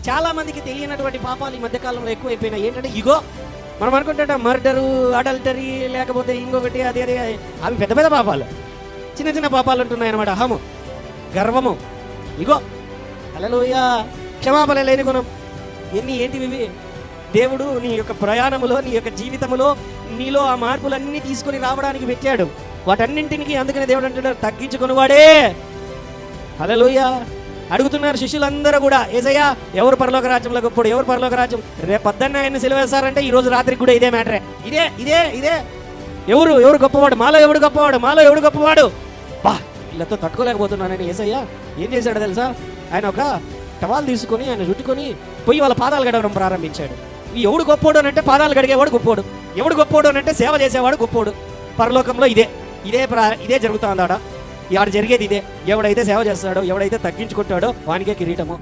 చాలా మందికి తెలియనటువంటి పాపాలు ఈ మధ్యకాలంలో ఎక్కువైపోయినాయి. ఏంటంటే ఇగో మనం అనుకుంటే మర్డరు, అడల్టరీ, లేకపోతే ఇంకొకటి అదే అవి పెద్ద పెద్ద పాపాలు. చిన్న చిన్న పాపాలు ఉంటున్నాయి అన్నమాట. అహము, గర్వము, ఇగో. హల్లెలూయా. క్షమాపణ లేని గుణం. ఏంటివి ఇవి? దేవుడు నీ యొక్క ప్రయాణములో, నీ యొక్క జీవితంలో నీలో ఆ మార్పులన్నీ తీసుకొని రావడానికి పెట్టాడు. వాటన్నింటికి అందుకనే దేవుడు అంటున్నాడు, తగ్గించుకుని వాడే. హల్లెలూయా. అడుగుతున్నారు శిష్యులందరూ కూడా, యేసయ్యా ఎవరు పరలోక రాజ్యంలో గొప్పడు, ఎవరు పరలోక రాజ్యం? రేపు పొద్దున్న ఆయన్ని సిలువేస్తారంటే ఈ రోజు రాత్రికి కూడా ఇదే మ్యాటరే. ఇదే ఎవరు గొప్పవాడు? మాలో ఎవడు గొప్పవాడు? బా, వీళ్ళతో తట్టుకోలేకపోతున్నానని యేసయ్య ఏం చేశాడు తెలుసా? ఆయన ఒక టవాల్ తీసుకొని ఆయన చుట్టుకొని పోయి వాళ్ళ పాదాలు గడవడం ప్రారంభించాడు. ఎవడు గొప్పోడు అని అంటే పాదాలు గడిగేవాడు గొప్పోడు. ఎవడు గొప్పోడు అని అంటే సేవ చేసేవాడు గొప్పోడు. పరలోకంలో ఇదే జరుగుతుందాడ. ఆడ జరిగేది ఇదే. ఎవడైతే సేవ చేస్తాడో, ఎవడైతే తగ్గించుకుంటాడో వానికే కిరీటము.